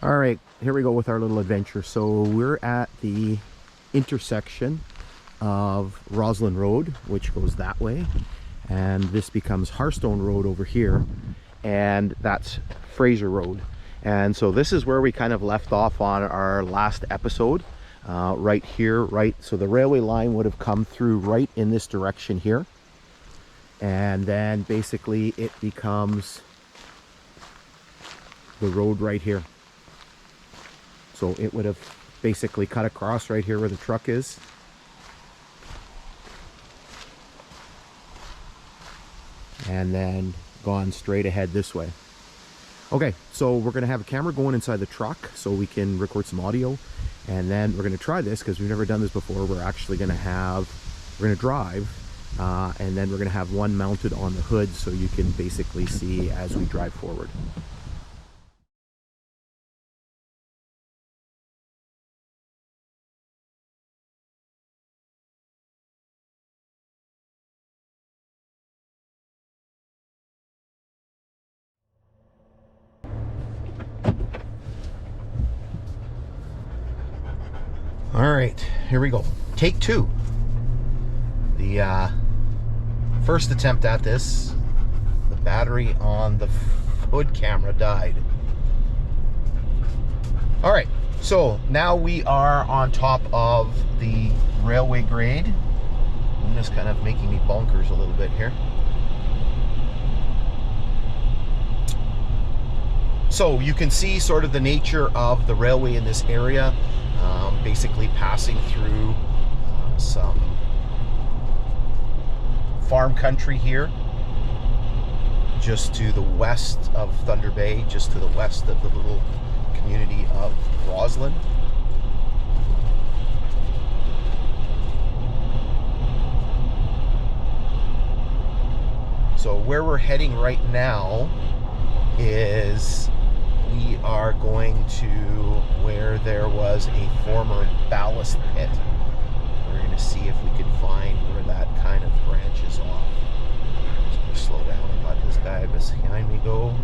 All right, here we go with our little adventure. So we're at the intersection of Rosslyn Road, which goes that way, and this becomes Hearthstone Road over here, and that's Fraser Road. And so this is where we kind of left off on our last episode, right here, right? So the railway line would have come through right in this direction here, and then basically it becomes the road right here. So it would have basically cut across right here where the truck is. And then gone straight ahead this way. Okay, so we're gonna have a camera going inside the truck so we can record some audio. And then we're gonna try this because we've never done this before. We're actually gonna drive, and then we're gonna have one mounted on the hood so you can basically see as we drive forward. All right, here we go. Take two. The first attempt at this, the battery on the hood camera died. All right, so now we are on top of the railway grade. Luna's kind of making me bonkers a little bit here. So you can see sort of the nature of the railway in this area. Basically passing through some farm country here, just to the west of Thunder Bay, just to the west of the little community of Rosslyn. So where we're heading right now is we are going to where there was a former ballast pit. We're going to see if we can find where that kind of branches off. Just going to slow down and let this guy behind me go.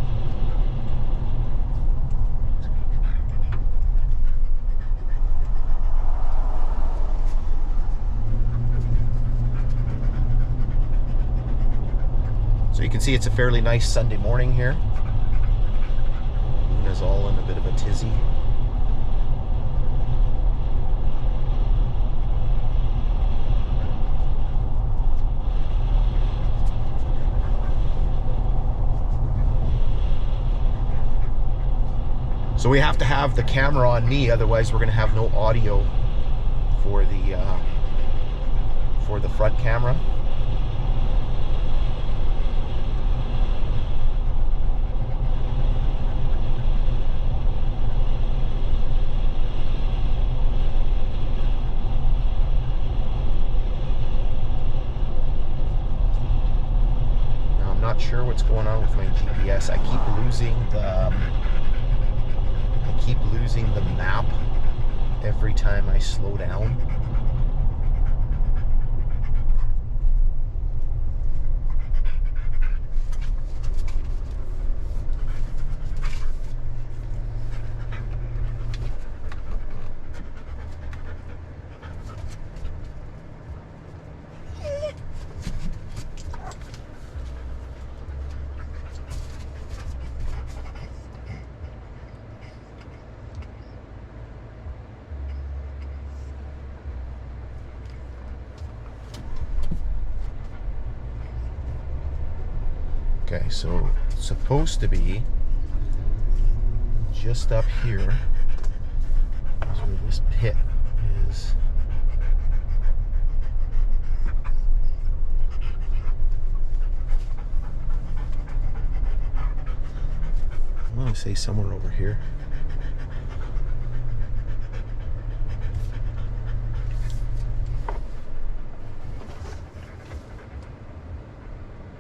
So you can see it's a fairly nice Sunday morning here. Luna's all in a bit of a tizzy. So we have to have the camera on me, otherwise we're going to have no audio for the front camera. Now I'm not sure what's going on with my GPS. I keep losing the map every time I slow down. Okay, so it's supposed to be just up here is where this pit is. I want to say somewhere over here.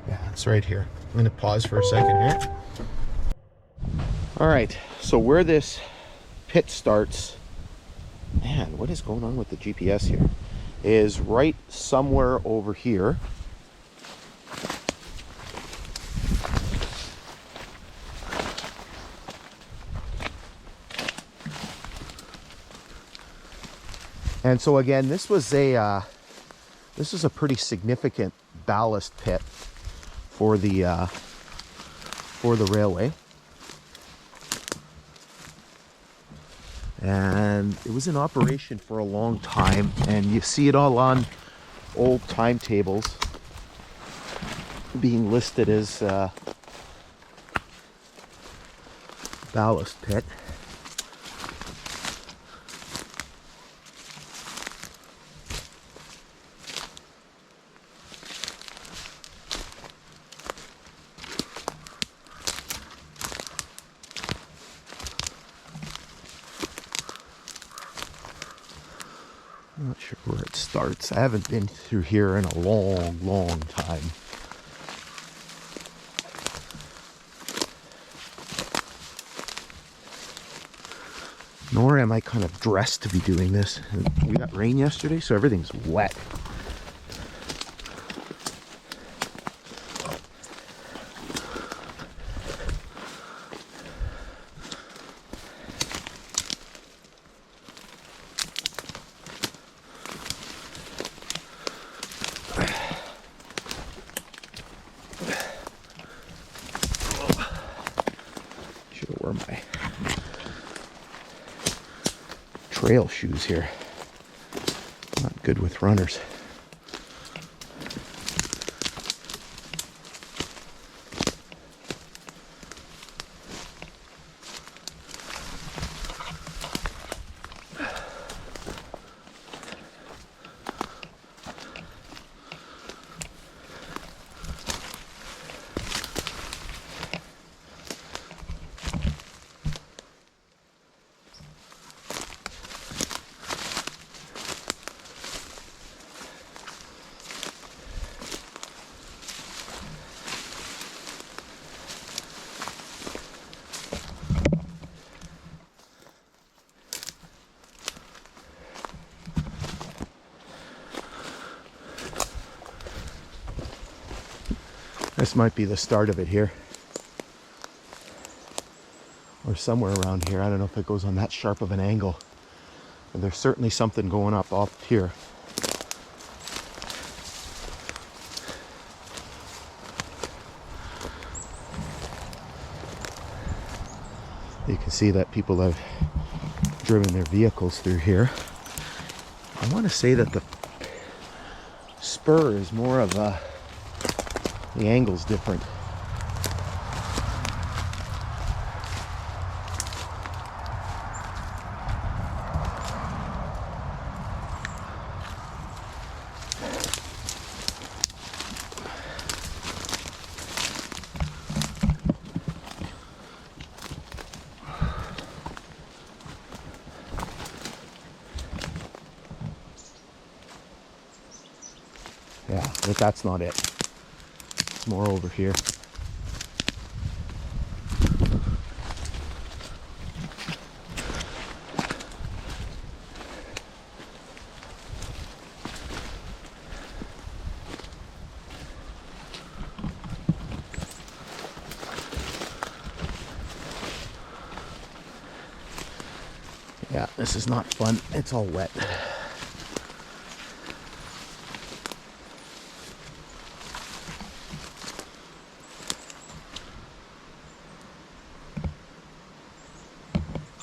Yeah, it's right here. I'm going to pause for a second here. All right, so where this pit starts, man, what is going on with the GPS here, is right somewhere over here. And so again, this was a pretty significant ballast pit for the railway. And it was in operation for a long time, and you see it all on old timetables being listed as ballast pit. I'm not sure where it starts. I haven't been through here in a long time. Nor am I kind of dressed to be doing this. We got rain yesterday, so everything's wet. Should have worn my trail shoes here. Not good with runners. This might be the start of it here. Or somewhere around here. I don't know if it goes on that sharp of an angle. But there's certainly something going up off here. You can see that people have driven their vehicles through here. I want to say that the spur is more of a... the angle's different. Yeah, but that's not it. It's more over here. Yeah, this is not fun. It's all wet.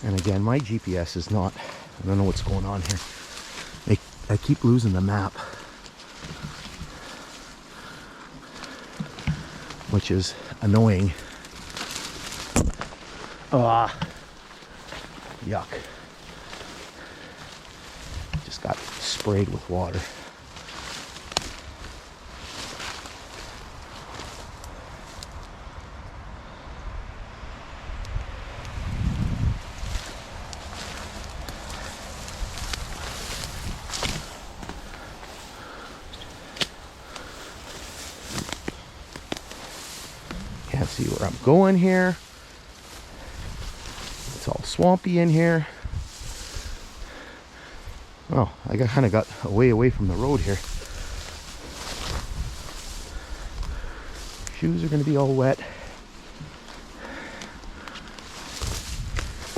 And again, my GPS is not, I don't know what's going on here. I keep losing the map. Which is annoying. Ah, yuck. Just got sprayed with water. Can't see where I'm going here. It's all swampy in here. Oh, I kind of got away from the road here. Shoes are going to be all wet.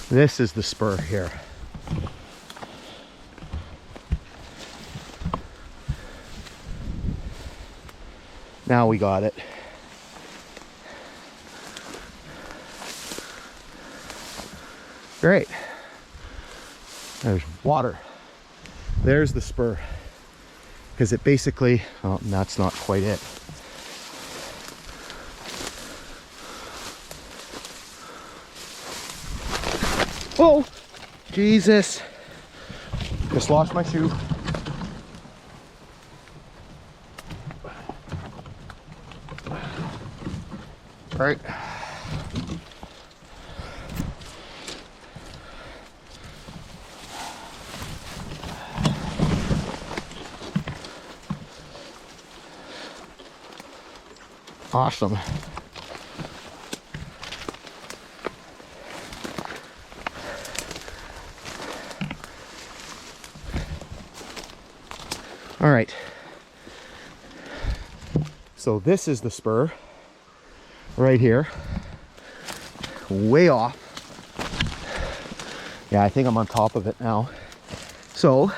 This is the spur here. Now we got it. Great. There's water. There's the spur. Because it basically, oh, that's not quite it. Oh, Jesus. Just lost my shoe. All right. Awesome. All right. So this is the spur right here. Way off. Yeah, I think I'm on top of it now. So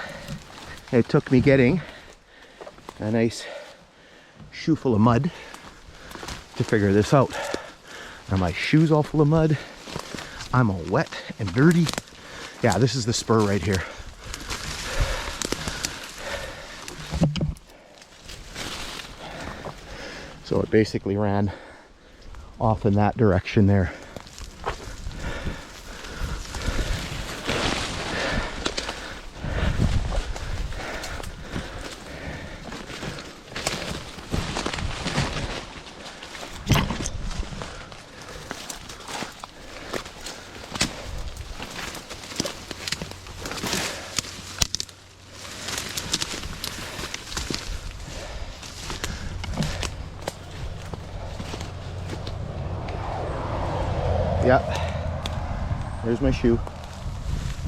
it took me getting a nice shoe full of mud to figure this out. Now my shoes all full of mud. I'm all wet and dirty. Yeah, this is the spur right here. So it basically ran off in that direction there. Yep, there's my shoe.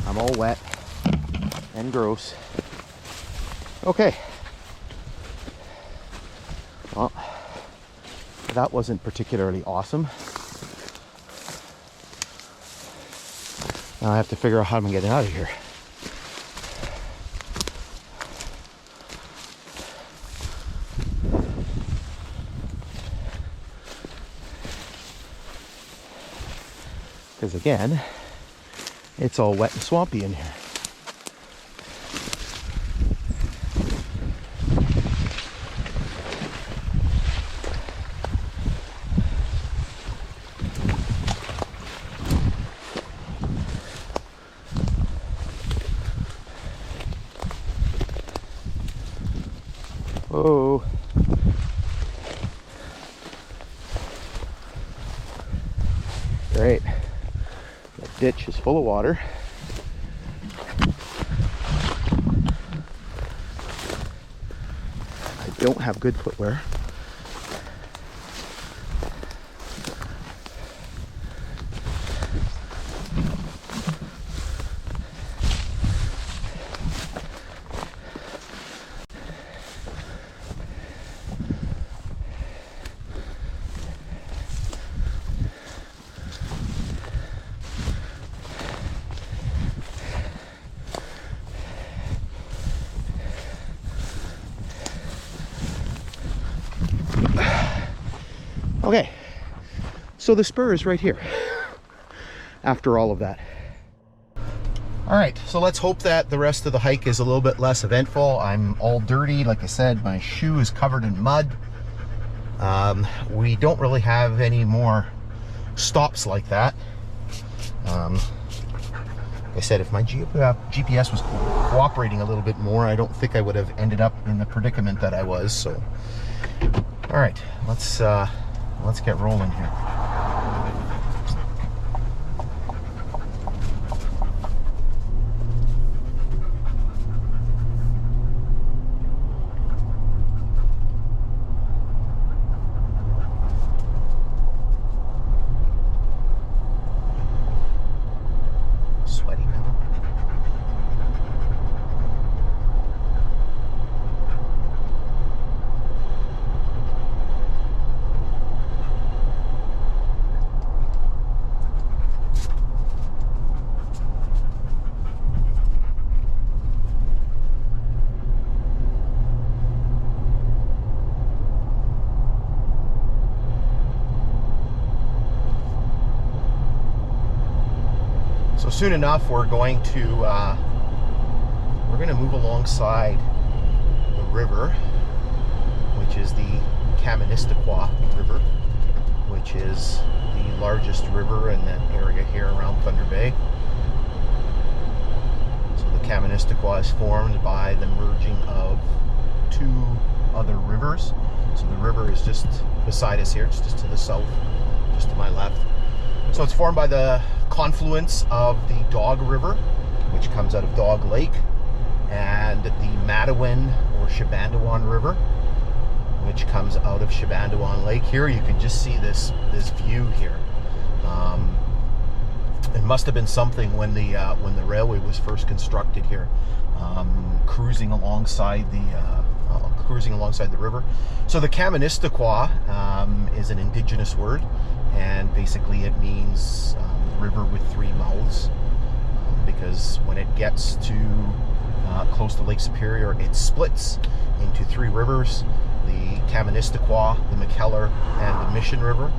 I'm all wet and gross. Okay. Well, that wasn't particularly awesome. Now I have to figure out how I'm getting out of here. Because again, it's all wet and swampy in here. Oh. Great. Ditch is full of water. I don't have good footwear. Okay, so the spur is right here after all of that. All right, so let's hope that the rest of the hike is a little bit less eventful. I'm all dirty. Like I said, my shoe is covered in mud. We don't really have any more stops like that. Like I said, if my GPS was cooperating a little bit more, I don't think I would have ended up in the predicament that I was. So, all right, let's get rolling here. Sweaty now. soon enough we're going to move alongside the river, which is the Kaministiquia River, which is the largest river in that area here around Thunder Bay. So the Kaministiquia is formed by the merging of two other rivers. So the river is just beside us here, it's just to the south, just to my left. So it's formed by the confluence of the Dog River, which comes out of Dog Lake, and the Matawan or Shibandawan River, which comes out of Shibandawan Lake. Here you can just see this view here. It must have been something when the railway was first constructed here, cruising alongside the river. So the Kaministiquia is an indigenous word, and basically it means river with three mouths, because when it gets to close to Lake Superior, it splits into three rivers: the Kaministiquia, the McKellar, and the Mission River.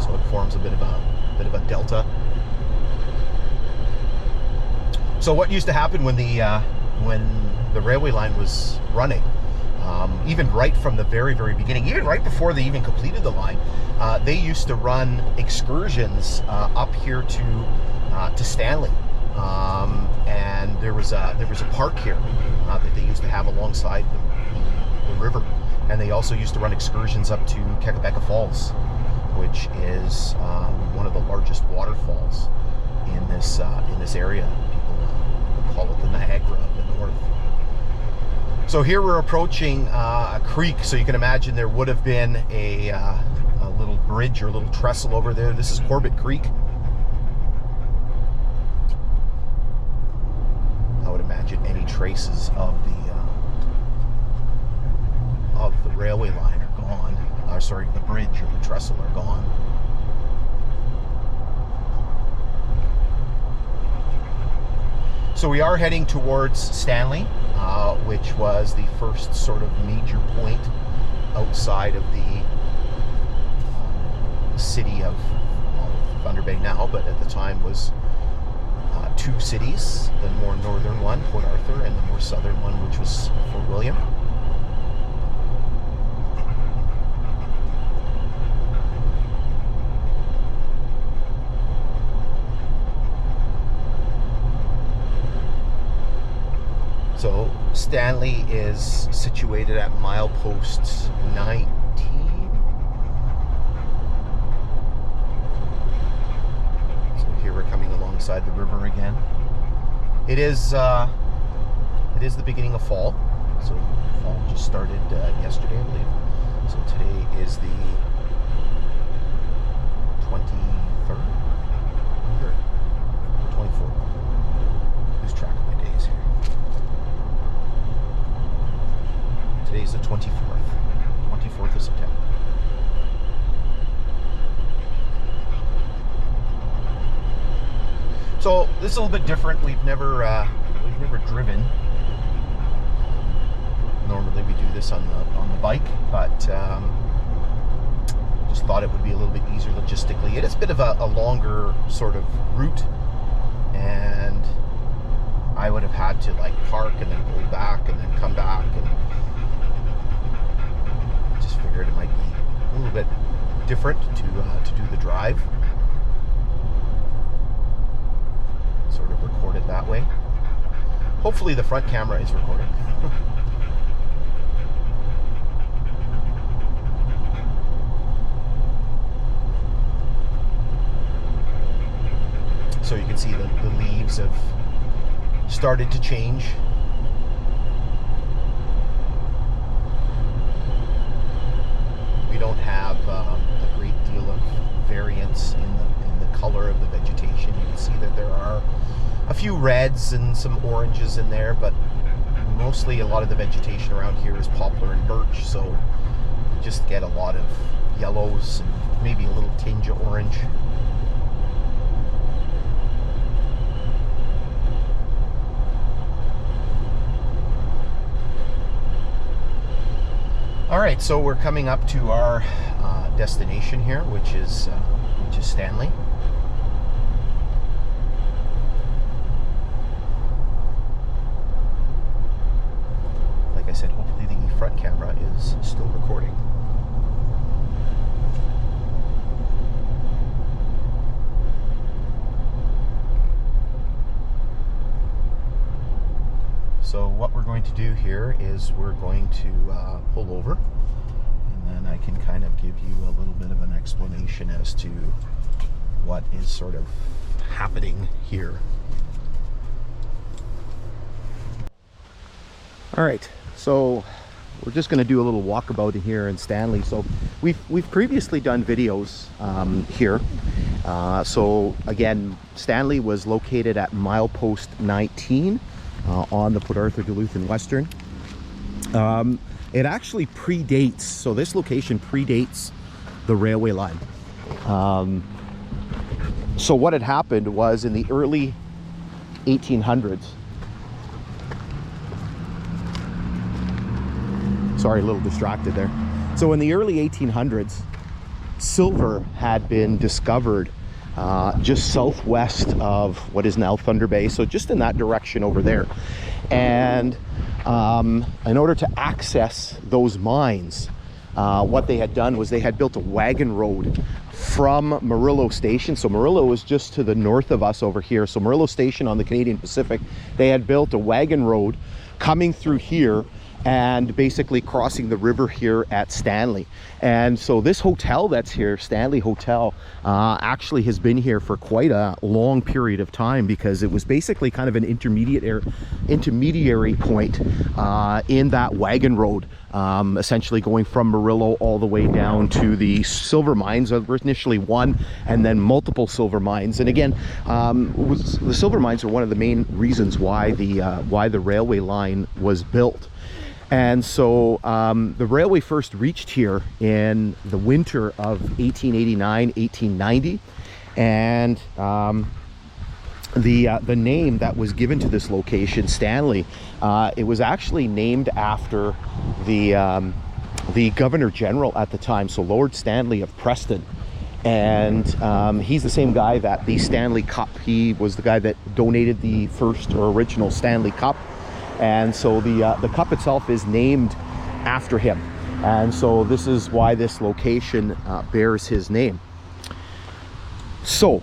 So it forms a bit of a delta. So what used to happen when the railway line was running, even right from the very beginning, even right before they even completed the line, they used to run excursions up here to Stanley. And there was a park here that they used to have alongside the river, and they also used to run excursions up to Kekabeka Falls, which is one of the largest waterfalls in this area. People call it the Niagara of the North. So here we're approaching a creek, so you can imagine there would have been a little bridge or a little trestle over there. This is Corbett Creek. I would imagine any traces of the railway line are gone. Sorry, the bridge or the trestle are gone. So we are heading towards Stanley, which was the first sort of major point outside of the city of Thunder Bay now, but at the time was two cities: the more northern one, Port Arthur, and the more southern one, which was Fort William. So Stanley is situated at milepost 19. So here we're coming alongside the river again. It is the beginning of fall. So fall just started yesterday, I believe. So today is the 23rd, 24th. Lose track of my days here. Today's the 24th of September. So this is a little bit different. We've never driven. Normally we do this on the bike, but just thought it would be a little bit easier logistically. It is a bit of a longer sort of route, and I would have had to like park and then go back and then come back, and just figured it might be a little bit different to do the drive. Sort of record it that way. Hopefully the front camera is recording. So you can see the leaves have started to change. We don't have a great deal of variance in the color of the vegetation. You can see that there are a few reds and some oranges in there, but mostly a lot of the vegetation around here is poplar and birch, so you just get a lot of yellows and maybe a little tinge of orange. All right, so we're coming up to our destination here, which is Stanley. So what we're going to do here is we're going to pull over, and then I can kind of give you a little bit of an explanation as to what is sort of happening here. All right, so we're just going to do a little walkabout in here in Stanley. So we've previously done videos here. So again, Stanley was located at milepost 19 on the Port Arthur, Duluth and Western. It actually predates, so this location predates the railway line. So what had happened was in the early 1800s, sorry, a little distracted there. So in the early 1800s, silver had been discovered just southwest of what is now Thunder Bay, so just in that direction over there. And in order to access those mines, what they had done was they had built a wagon road from Murillo Station. So Murillo is just to the north of us over here. So Murillo Station on the Canadian Pacific, they had built a wagon road coming through here and basically crossing the river here at Stanley. And so this hotel that's here, Stanley Hotel, actually has been here for quite a long period of time, because it was basically kind of an intermediary point in that wagon road, essentially going from Murillo all the way down to the silver mines. There were initially one and then multiple silver mines. And again, the silver mines are one of the main reasons why the railway line was built. And so the railway first reached here in the winter of 1889, 1890, and the name that was given to this location, Stanley, it was actually named after the Governor General at the time, so Lord Stanley of Preston. And he's the same guy that the Stanley Cup, he was the guy that donated the first or original Stanley Cup. And so the cup itself is named after him. And so this is why this location bears his name. So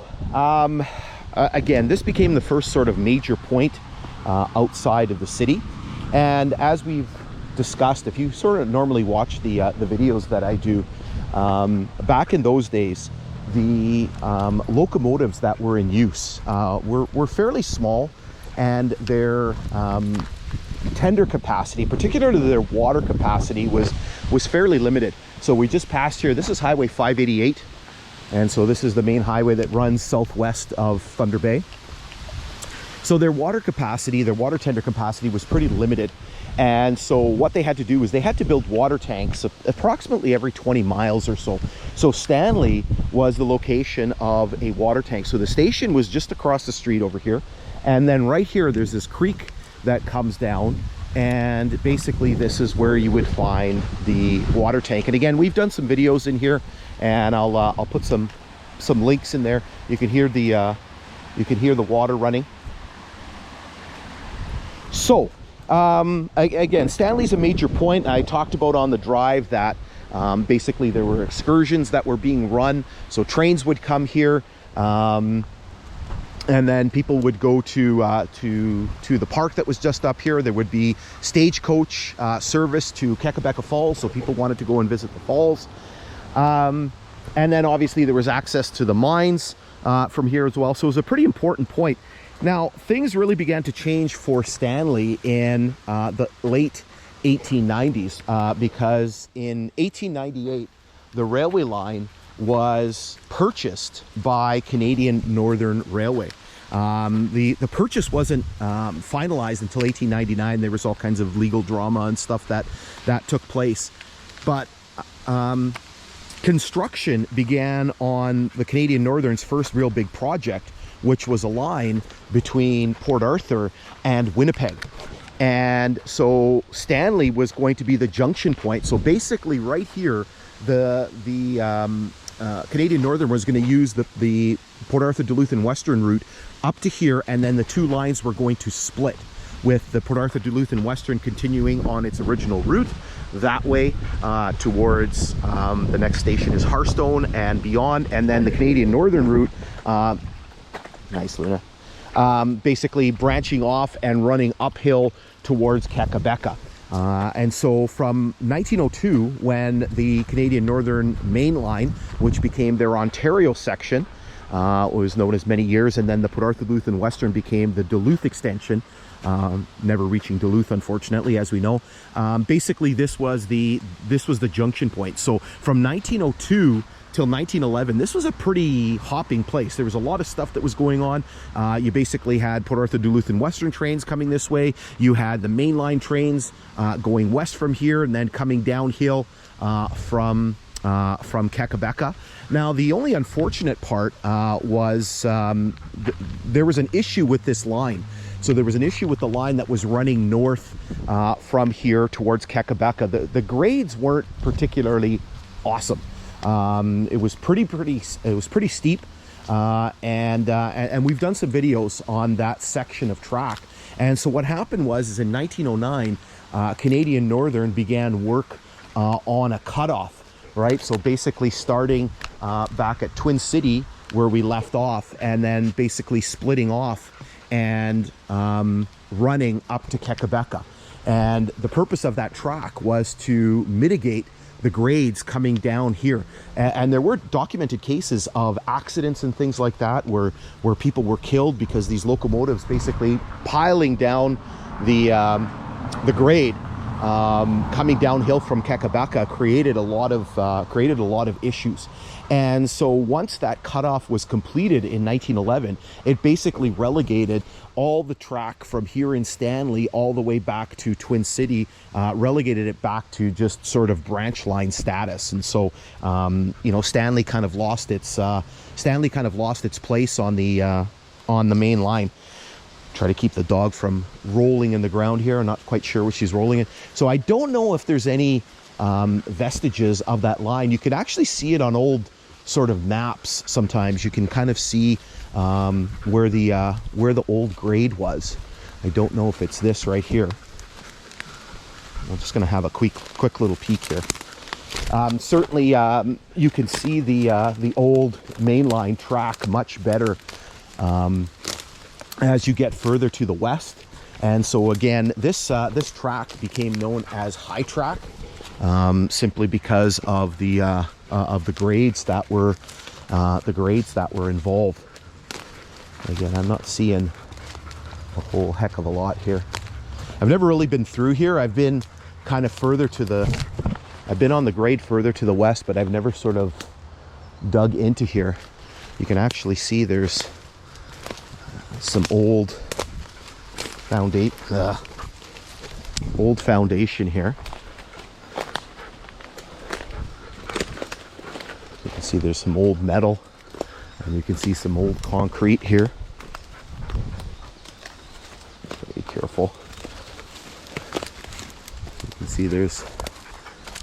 again, this became the first sort of major point outside of the city. And as we've discussed, if you sort of normally watch the videos that I do, back in those days, the locomotives that were in use were fairly small, and their tender capacity, particularly their water capacity, was fairly limited. So we just passed here. This is Highway 588, and so this is the main highway that runs southwest of Thunder Bay. So their water capacity, their water tender capacity was pretty limited. And so what they had to do was they had to build water tanks approximately every 20 miles or so. So Stanley was the location of a water tank. So the station was just across the street over here. And then right here, there's this creek that comes down, and basically this is where you would find the water tank. And again, we've done some videos in here, and I'll put some links in there. You can hear the water running. So again, Stanley's a major point. I talked about on the drive that basically there were excursions that were being run, so trains would come here. And then people would go to the park that was just up here. There would be stagecoach service to Kekabeka Falls, so people wanted to go and visit the falls. And then obviously there was access to the mines from here as well. So it was a pretty important point. Now, things really began to change for Stanley in the late 1890s because in 1898, the railway line was purchased by Canadian Northern Railway. The purchase wasn't finalized until 1899. There was all kinds of legal drama and stuff that took place. But construction began on the Canadian Northern's first real big project, which was a line between Port Arthur and Winnipeg. And so Stanley was going to be the junction point. So basically right here, the Canadian Northern was going to use the Port Arthur, Duluth and Western route up to here, and then the two lines were going to split, with the Port Arthur, Duluth and Western continuing on its original route that way towards the next station is Hearthstone and beyond, and then the Canadian Northern route, nice Luna, basically branching off and running uphill towards Kakabeka. And so from 1902, when the Canadian Northern Main Line, which became their Ontario section, was known as many years, and then the Port Arthur, Duluth and Western became the Duluth extension, never reaching Duluth, unfortunately, as we know. Basically, this was the junction point. So from 1902 till 1911, this was a pretty hopping place. There was a lot of stuff that was going on. You basically had Port Arthur, Duluth and Western trains coming this way. You had the mainline trains going west from here and then coming downhill from Kakabeka. Now, the only unfortunate part was there was an issue with this line. So there was an issue with the line that was running north from here towards Kakabeka. The grades weren't particularly awesome. It was pretty steep, and we've done some videos on that section of track. And so what happened was in 1909, Canadian Northern began work on a cutoff, right? So basically starting back at Twin City where we left off, and then basically splitting off and running up to Kakabeka. And the purpose of that track was to mitigate the grades coming down here. And there were documented cases of accidents and things like that where people were killed because these locomotives basically piling down the grade coming downhill from Kakabeka created a lot of issues. And so once that cutoff was completed in 1911, it basically relegated all the track from here in Stanley all the way back to Twin City, relegated it back to just sort of branch line status. And so, you know, Stanley kind of lost its place on the main line. Try to keep the dog from rolling in the ground here. I'm not quite sure what she's rolling in. So I don't know if there's any vestiges of that line. You can actually see it on old sort of maps. Sometimes you can kind of see where the old grade was. I don't know if it's this right here. I'm just going to have a quick little peek here. Certainly, you can see the old mainline track much better as you get further to the west. And so again, this track became known as high track, simply because of the grades that were involved. Again, I'm not seeing a whole heck of a lot here. I've never really been through here. I've been kind of I've been on the grade further to the west, but I've never sort of dug into here. You can actually see there's some old foundation here. You can see there's some old metal, and you can see some old concrete here. Be careful. You can see there's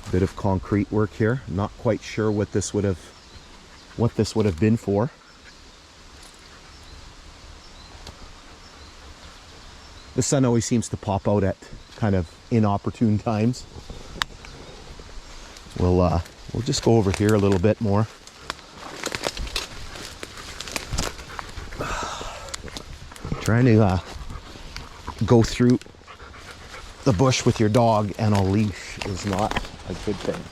a bit of concrete work here. Not quite sure what this would have been for. The sun always seems to pop out at kind of inopportune times. We'll just go over here a little bit more. Trying to go through the bush with your dog and a leash is not a good thing.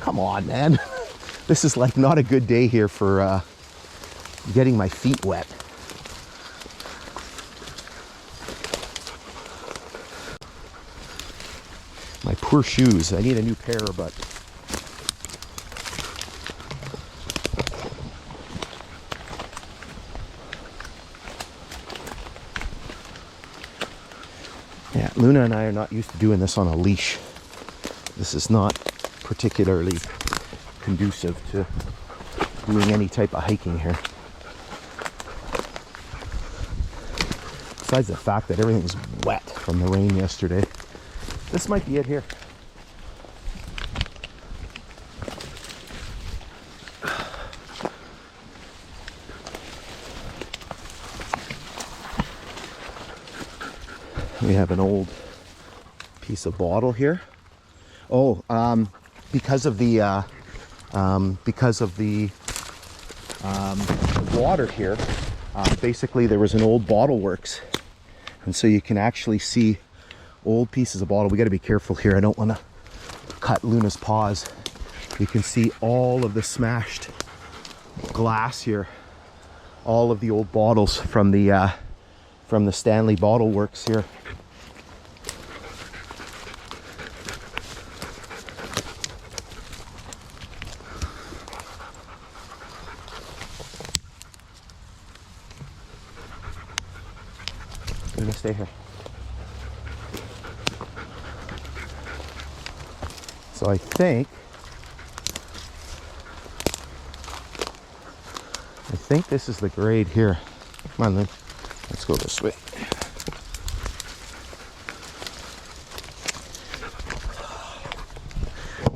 Come on, man. This is like not a good day here for getting my feet wet. My poor shoes. I need a new pair, but yeah, Luna and I are not used to doing this on a leash. This is not particularly conducive to doing any type of hiking here. Besides the fact that everything's wet from the rain yesterday. This might be it here. We have an old piece of bottle here. Oh, because of the because of the water here. Basically, there was an old bottle works, and so you can actually see old pieces of bottle. We got to be careful here. I don't want to cut Luna's paws. You can see all of the smashed glass here, all of the old bottles from the Stanley bottle works here. I'm gonna stay here. So I think this is the grade here. Come on, Lynn. Let's go this way.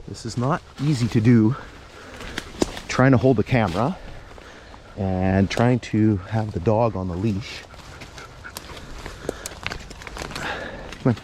This is not easy to do. Trying to hold the camera and trying to have the dog on the leash. Come on.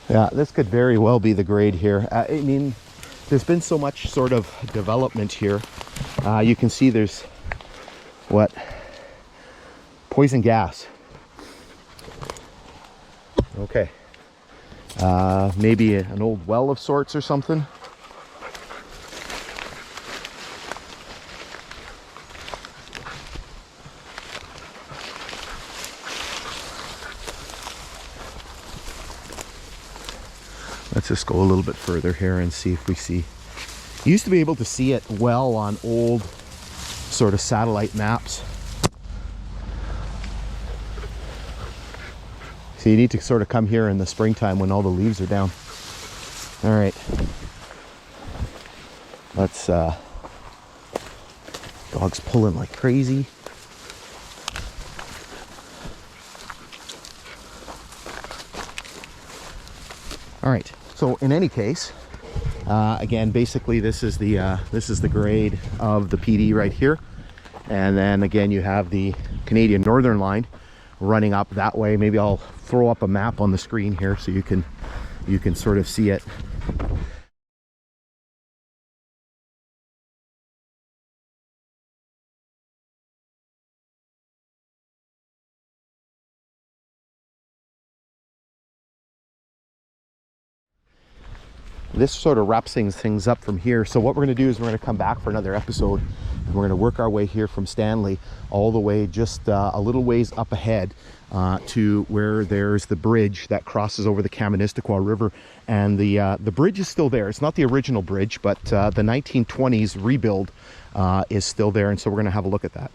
Yeah, this could very well be the grade here. I mean, there's been so much sort of development here. You can see there's what? Poison gas. Okay. Maybe an old well of sorts or something. Let's just go a little bit further here and see if we see. You used to be able to see it well on old sort of satellite maps. So you need to sort of come here in the springtime when all the leaves are down. All right. Let's, dog's pulling like crazy. All right. So in any case, again, basically this is the grade of the PD right here, and then again you have the Canadian Northern Line running up that way. Maybe I'll throw up a map on the screen here so you can sort of see it. This sort of wraps things up from here. So what we're going to do is we're going to come back for another episode, and we're going to work our way here from Stanley all the way just a little ways up ahead to where there's the bridge that crosses over the Kaministiquia River, and the bridge is still there. It's not the original bridge, but the 1920s rebuild is still there, and so we're going to have a look at that.